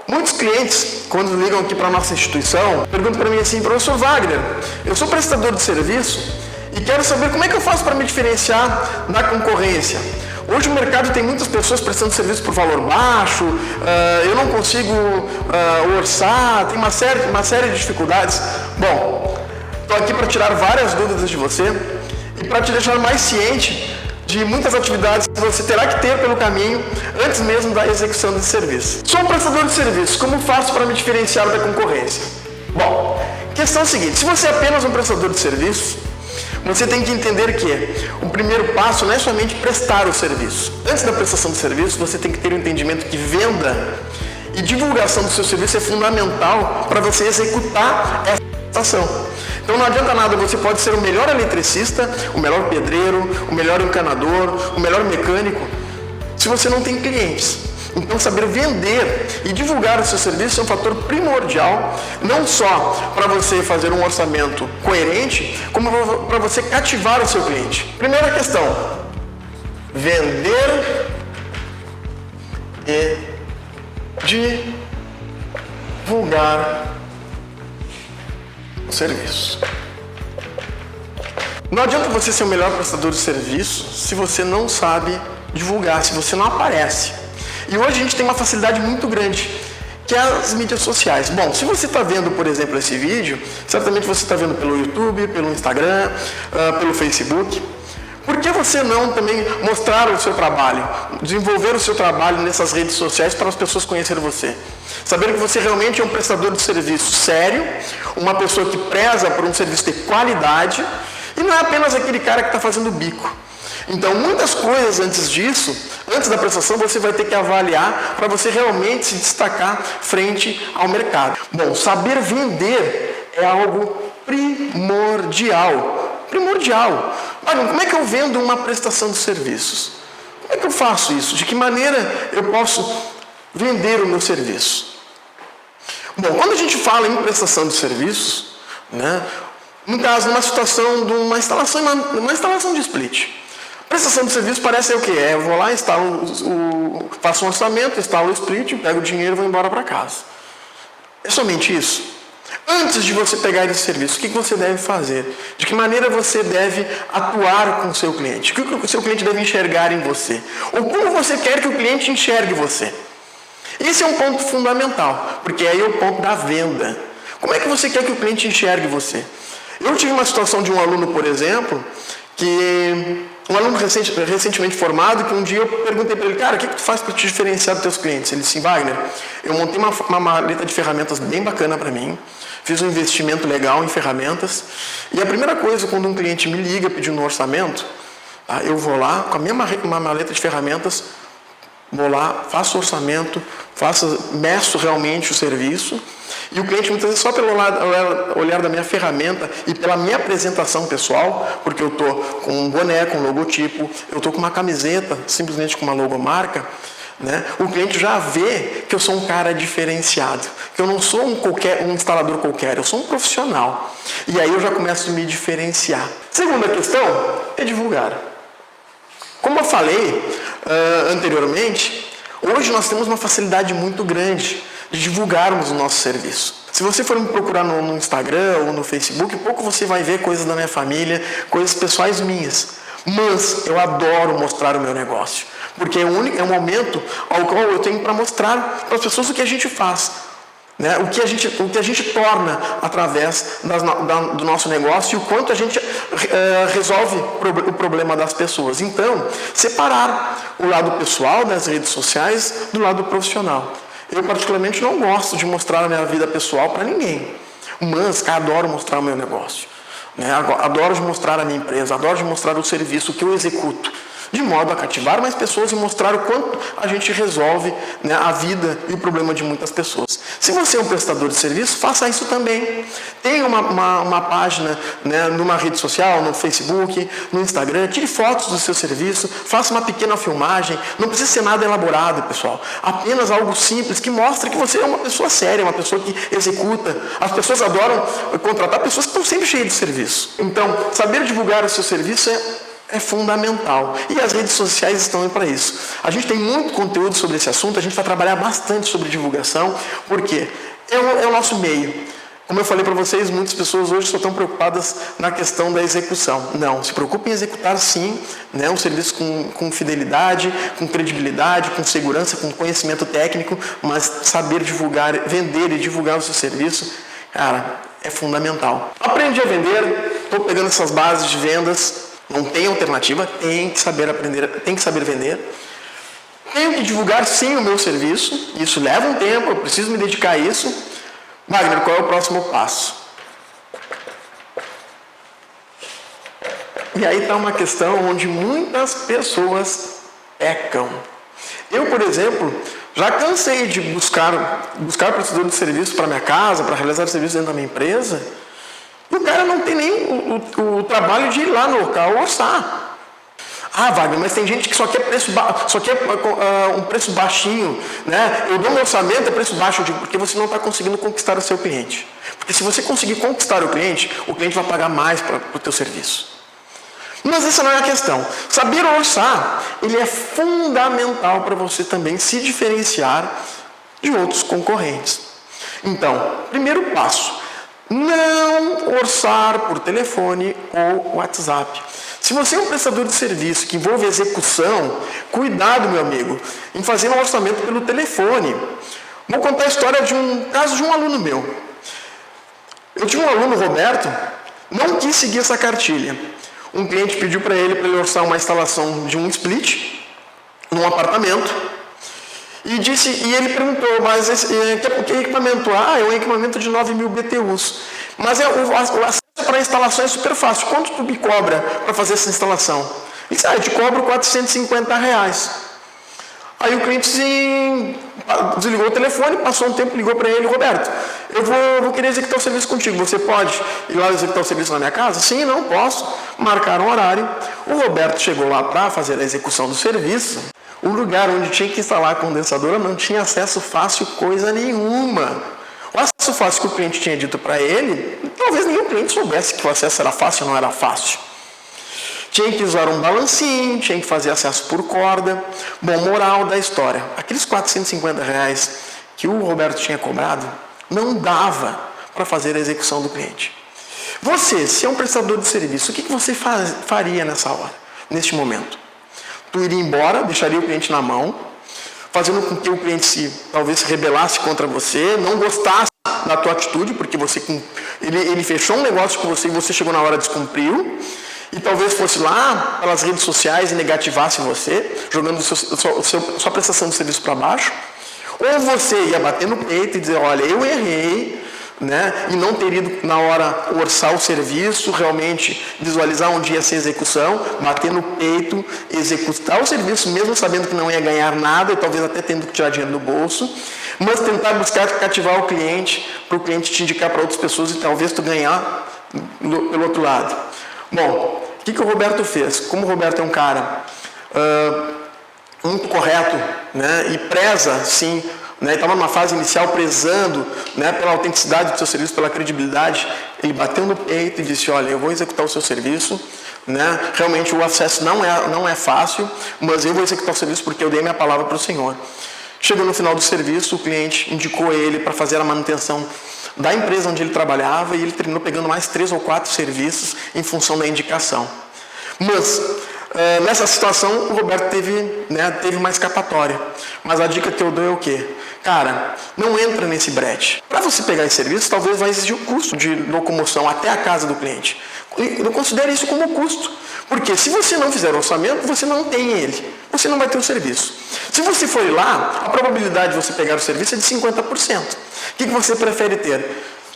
Muitos clientes, quando ligam aqui para a nossa instituição, perguntam para mim assim: professor Wagner, eu sou prestador de serviço e quero saber como é que eu faço para me diferenciar da concorrência. Hoje o mercado tem muitas pessoas prestando serviço por valor baixo, eu não consigo orçar, tem uma série de dificuldades. Bom, estou aqui para tirar várias dúvidas de você e para te deixar mais ciente de muitas atividades que você terá que ter pelo caminho antes mesmo da execução desse serviço. Sou um prestador de serviço, como faço para me diferenciar da concorrência? Bom, questão é a seguinte: se você é apenas um prestador de serviço, você tem que entender que o primeiro passo não é somente prestar o serviço. Antes da prestação do serviço, você tem que ter o entendimento que venda e divulgação do seu serviço é fundamental para você executar essa prestação. Então não adianta nada, você pode ser o melhor eletricista, o melhor pedreiro, o melhor encanador, o melhor mecânico, se você não tem clientes. Então saber vender e divulgar o seu serviço é um fator primordial, não só para você fazer um orçamento coerente, como para você cativar o seu cliente. Primeira questão: vender e divulgar o serviço. Não adianta você ser o melhor prestador de serviço se você não sabe divulgar, se você não aparece. E hoje a gente tem uma facilidade muito grande, que é as mídias sociais. Bom, se você está vendo, por exemplo, esse vídeo, certamente você está vendo pelo YouTube, pelo Instagram, pelo Facebook. Por que você não também mostrar o seu trabalho, desenvolver o seu trabalho nessas redes sociais para as pessoas conhecerem você? Saber que você realmente é um prestador de serviço sério, uma pessoa que preza por um serviço de qualidade e não é apenas aquele cara que está fazendo bico. Então, muitas coisas antes disso, antes da prestação, você vai ter que avaliar para você realmente se destacar frente ao mercado. Bom, saber vender é algo primordial. Primordial. Olha, como é que eu vendo uma prestação de serviços? Como é que eu faço isso? De que maneira eu posso vender o meu serviço? Bom, quando a gente fala em prestação de serviços, né, no caso, numa situação de uma instalação de split. Prestação de serviço parece o quê? Eu vou lá, faço um orçamento, instalo o split, pego o dinheiro e vou embora para casa. É somente isso? Antes de você pegar esse serviço, o que você deve fazer? De que maneira você deve atuar com o seu cliente? O que o seu cliente deve enxergar em você? Ou como você quer que o cliente enxergue você? Esse é um ponto fundamental, porque aí é o ponto da venda. Como é que você quer que o cliente enxergue você? Eu tive uma situação de um aluno, por exemplo, um aluno recentemente formado, que um dia eu perguntei para ele: cara, o que tu faz para te diferenciar dos teus clientes? Ele disse: Wagner, eu montei uma maleta de ferramentas bem bacana para mim, fiz um investimento legal em ferramentas, e a primeira coisa, quando um cliente me liga pedindo um orçamento, eu vou lá com a minha maleta de ferramentas, vou lá, faço o orçamento, meço realmente o serviço, e o cliente muitas vezes só pelo olhar da minha ferramenta e pela minha apresentação pessoal, porque eu estou com um boné, com um logotipo, eu estou com uma camiseta, simplesmente com uma logomarca, né? O cliente já vê que eu sou um cara diferenciado, que eu não sou um instalador qualquer, eu sou um profissional. E aí eu já começo a me diferenciar. Segunda questão é divulgar. Como eu falei anteriormente, hoje nós temos uma facilidade muito grande de divulgarmos o nosso serviço. Se você for me procurar no Instagram ou no Facebook, pouco você vai ver coisas da minha família, coisas pessoais minhas. Mas eu adoro mostrar o meu negócio, porque é o momento ao qual eu tenho para mostrar para as pessoas o que a gente faz, né? O que a gente torna através do nosso negócio e o quanto a gente resolve o problema das pessoas. Então, separar o lado pessoal das redes sociais do lado profissional. Eu particularmente não gosto de mostrar a minha vida pessoal para ninguém, mas adoro mostrar o meu negócio, né? Adoro mostrar a minha empresa, adoro mostrar o serviço que eu executo, de modo a cativar mais pessoas e mostrar o quanto a gente resolve, né, a vida e o problema de muitas pessoas. Se você é um prestador de serviço, faça isso também. Tenha uma página, né, numa rede social, no Facebook, no Instagram, tire fotos do seu serviço, faça uma pequena filmagem, não precisa ser nada elaborado, pessoal. Apenas algo simples que mostre que você é uma pessoa séria, uma pessoa que executa. As pessoas adoram contratar pessoas que estão sempre cheias de serviço. Então, saber divulgar o seu serviço é é fundamental. E as redes sociais estão aí para isso. A gente tem muito conteúdo sobre esse assunto, a gente vai trabalhar bastante sobre divulgação, porque é o nosso meio. Como eu falei para vocês, muitas pessoas hoje só estão preocupadas na questão da execução. Não, se preocupem em executar sim, né, um serviço com fidelidade, com credibilidade, com segurança, com conhecimento técnico, mas saber divulgar, vender e divulgar o seu serviço, cara, é fundamental. Aprendi a vender, estou pegando essas bases de vendas, não tem alternativa, tem que saber aprender, tem que saber vender. Tenho que divulgar sim o meu serviço, isso leva um tempo, eu preciso me dedicar a isso. Wagner, qual é o próximo passo? E aí está uma questão onde muitas pessoas pecam. Eu, por exemplo, já cansei de buscar prestador de serviço para minha casa, para realizar serviço dentro da minha empresa, e o cara não tem nem o trabalho de ir lá no local orçar. Ah, Wagner, mas tem gente que só quer um preço baixinho, né? Eu dou um orçamento, é preço baixo, eu digo, porque você não está conseguindo conquistar o seu cliente. Porque se você conseguir conquistar o cliente vai pagar mais para o teu serviço. Mas essa não é a questão. Saber orçar, ele é fundamental para você também se diferenciar de outros concorrentes. Então, primeiro passo, não orçar por telefone ou WhatsApp. Se você é um prestador de serviço que envolve execução, cuidado, meu amigo, em fazer um orçamento pelo telefone. Vou contar a história de um caso de um aluno meu. Eu tinha um aluno, Roberto, não quis seguir essa cartilha. Um cliente pediu para ele orçar uma instalação de um split num apartamento e ele perguntou, mas que equipamento? Ah, é um equipamento de 9.000 BTUs. Mas o acesso para a instalação é super fácil. Quanto tu me cobra para fazer essa instalação? Ele disse, eu te cobro R$450. Aí o cliente desligou o telefone, passou um tempo, ligou para ele, Roberto, eu vou querer executar o serviço contigo, você pode ir lá executar o serviço na minha casa? Sim, não, posso. Marcaram um horário. O Roberto chegou lá para fazer a execução do serviço. O lugar onde tinha que instalar a condensadora não tinha acesso fácil coisa nenhuma. O acesso fácil que o cliente tinha dito para ele, talvez nenhum cliente soubesse que o acesso era fácil ou não era fácil. Tinha que usar um balancinho, tinha que fazer acesso por corda. Bom, moral da história. Aqueles R$450 que o Roberto tinha cobrado, não dava para fazer a execução do cliente. Você, se é um prestador de serviço, o que você faria nessa hora, neste momento? Tu iria embora, deixaria o cliente na mão, fazendo com que o cliente talvez se rebelasse contra você, não gostasse da tua atitude, porque ele fechou um negócio com você e você chegou na hora e descumpriu, e talvez fosse lá pelas redes sociais e negativasse você, jogando sua prestação de serviço para baixo, ou você ia bater no peito e dizer, olha, eu errei, né? E não ter ido na hora orçar o serviço, realmente visualizar onde ia ser a execução, bater no peito, executar o serviço, mesmo sabendo que não ia ganhar nada, e talvez até tendo que tirar dinheiro do bolso, mas tentar buscar cativar o cliente, para o cliente te indicar para outras pessoas e talvez tu ganhar pelo outro lado. Bom, o que o Roberto fez? Como o Roberto é um cara muito correto, né, e preza, sim, né, estava numa fase inicial prezando, né, pela autenticidade do seu serviço, pela credibilidade, ele bateu no peito e disse, olha, eu vou executar o seu serviço, né, realmente o acesso não é fácil, mas eu vou executar o serviço porque eu dei minha palavra para o Senhor. Chegou no final do serviço, o cliente indicou ele para fazer a manutenção da empresa onde ele trabalhava e ele terminou pegando mais 3 ou 4 serviços em função da indicação. Mas, nessa situação, o Roberto teve uma escapatória. Mas a dica que eu dou é o quê? Cara, não entra nesse brete. Para você pegar esse serviço, talvez vai exigir o custo de locomoção até a casa do cliente. E não considere isso como custo. Porque se você não fizer o orçamento, você não tem ele. Você não vai ter o serviço. Se você for lá, a probabilidade de você pegar o serviço é de 50%. O que você prefere ter?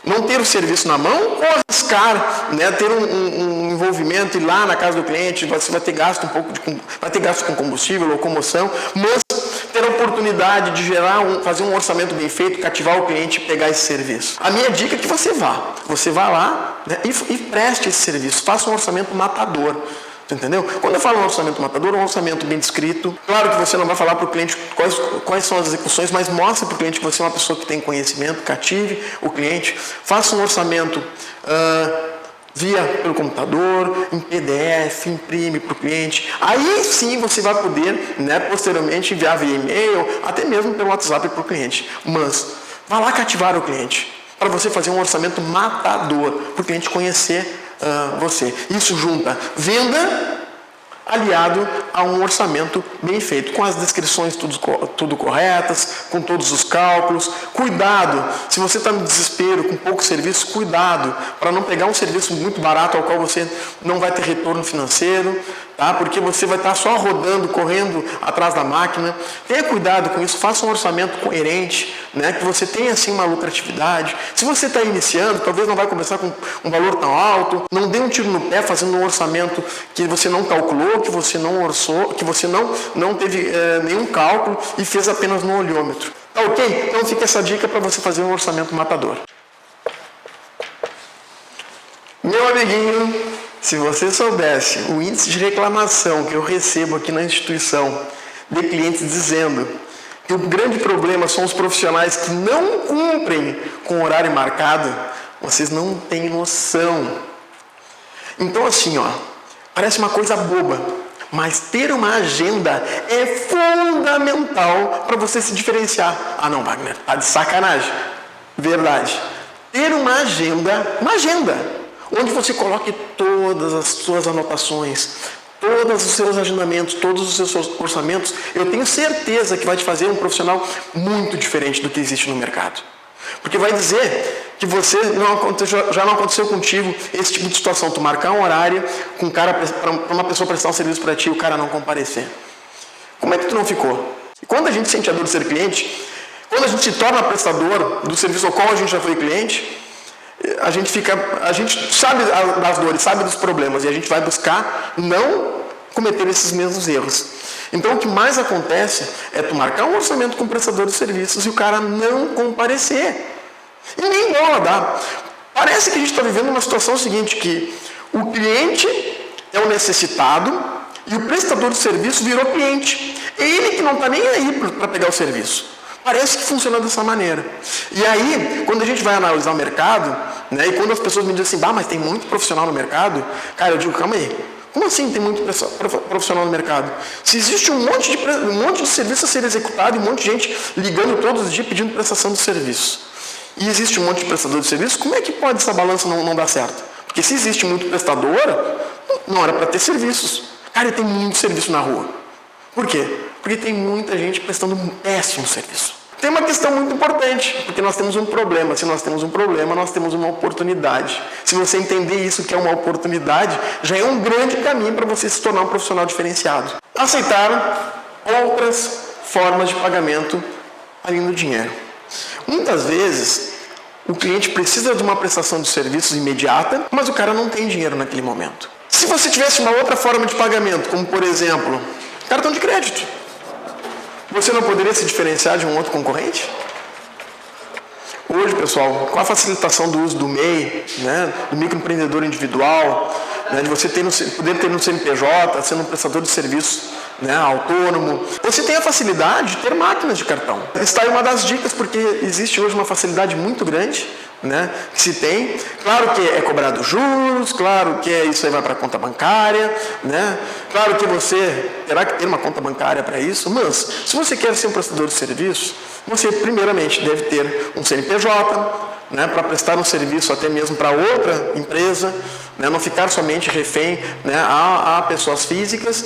Não ter o serviço na mão ou arriscar, né, ter um envolvimento, ir lá na casa do cliente, você vai ter gasto vai ter gasto com combustível, locomoção, mas ter a oportunidade de fazer um orçamento bem feito, cativar o cliente e pegar esse serviço. A minha dica é que você vá lá, né, e preste esse serviço, faça um orçamento matador. Entendeu? Quando eu falo um orçamento matador, um orçamento bem descrito. Claro que você não vai falar para o cliente quais são as execuções, mas mostre para o cliente que você é uma pessoa que tem conhecimento, cative o cliente, faça um orçamento pelo computador, em PDF, imprime para o cliente. Aí sim você vai poder, posteriormente enviar via e-mail, até mesmo pelo WhatsApp para o cliente. Mas vá lá cativar o cliente, para você fazer um orçamento matador, para o cliente conhecer você. Isso junta venda aliado a um orçamento bem feito, com as descrições tudo corretas, com todos os cálculos. Cuidado, se você está no desespero, com pouco serviço, cuidado para não pegar um serviço muito barato ao qual você não vai ter retorno financeiro, tá? Porque você vai estar só rodando, correndo atrás da máquina. Tenha cuidado com isso, faça um orçamento coerente, que você tenha assim uma lucratividade. Se você está iniciando, talvez não vai começar com um valor tão alto, não dê um tiro no pé fazendo um orçamento que você não calculou, que você não orçou, que você não teve nenhum cálculo e fez apenas no olhômetro. Tá ok? Então fica essa dica para você fazer um orçamento matador. Meu amiguinho, se você soubesse o índice de reclamação que eu recebo aqui na instituição de clientes dizendo que o grande problema são os profissionais que não cumprem com o horário marcado, vocês não têm noção. Então assim, parece uma coisa boba, mas ter uma agenda é fundamental para você se diferenciar. Ah não, Wagner, tá de sacanagem. Verdade. Ter uma agenda, onde você coloque todas as suas anotações, todos os seus agendamentos, todos os seus orçamentos, eu tenho certeza que vai te fazer um profissional muito diferente do que existe no mercado. Porque vai dizer que já não aconteceu contigo esse tipo de situação, tu marcar um horário com um cara para uma pessoa prestar um serviço para ti e o cara não comparecer. Como é que tu não ficou? E quando a gente sente a dor de ser cliente, quando a gente se torna prestador do serviço ao qual a gente já foi cliente, a gente sabe das dores, sabe dos problemas e a gente vai buscar não cometer esses mesmos erros. Então o que mais acontece é tu marcar um orçamento com o prestador de serviços e o cara não comparecer. E nem bola dá. Parece que a gente está vivendo uma situação seguinte, que o cliente é o necessitado e o prestador de serviço virou cliente. É ele que não está nem aí para pegar o serviço. Parece que funciona dessa maneira. E aí, quando a gente vai analisar o mercado, e quando as pessoas me dizem assim, mas tem muito profissional no mercado, cara, eu digo, calma aí. Como assim tem muito profissional no mercado? Se existe um monte de serviço a ser executado e um monte de gente ligando todos os dias pedindo prestação de serviço, e existe um monte de prestador de serviço, como é que pode essa balança não dar certo? Porque se existe muito prestador, não era para ter serviços. Cara, tem muito serviço na rua. Por quê? Porque tem muita gente prestando um péssimo serviço. Tem uma questão muito importante, porque nós temos um problema. Se nós temos um problema, nós temos uma oportunidade. Se você entender isso que é uma oportunidade, já é um grande caminho para você se tornar um profissional diferenciado. Aceitar outras formas de pagamento além do dinheiro. Muitas vezes, o cliente precisa de uma prestação de serviços imediata, mas o cara não tem dinheiro naquele momento. Se você tivesse uma outra forma de pagamento, como por exemplo, cartão de crédito, você não poderia se diferenciar de um outro concorrente? Hoje, pessoal, com a facilitação do uso do MEI, do microempreendedor individual, de você poder ter no CNPJ, sendo um prestador de serviços autônomo, você tem a facilidade de ter máquinas de cartão. Está aí uma das dicas, porque existe hoje uma facilidade muito grande, que se tem. Claro que é cobrado juros, claro que isso aí vai para a conta bancária, claro que você terá que ter uma conta bancária para isso, mas se você quer ser um prestador de serviço, você primeiramente deve ter um CNPJ, para prestar um serviço até mesmo para outra empresa, não ficar somente refém a pessoas físicas,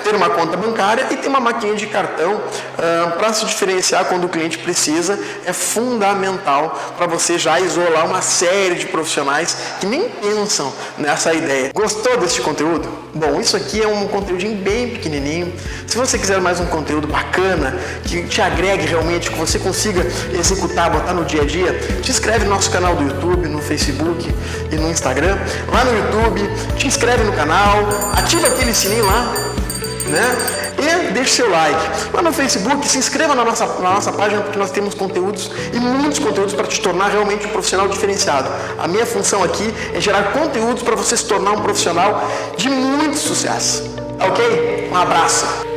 ter uma conta bancária e ter uma maquininha de cartão para se diferenciar quando o cliente precisa, é fundamental para você já isolar uma série de profissionais que nem pensam nessa ideia. Gostou desse conteúdo? Bom, isso aqui é um conteúdinho bem pequenininho. Se você quiser mais um conteúdo bacana, que te agregue realmente, que você consiga executar, botar no dia a dia, te inscreve no nosso canal do YouTube, no Facebook e no Instagram. Lá no YouTube, te inscreve no canal, ativa aquele sininho lá, e deixe seu like. Lá no Facebook, se inscreva na nossa página, porque nós temos conteúdos e muitos conteúdos para te tornar realmente um profissional diferenciado. A minha função aqui é gerar conteúdos para você se tornar um profissional de muito sucesso. Ok? Um abraço.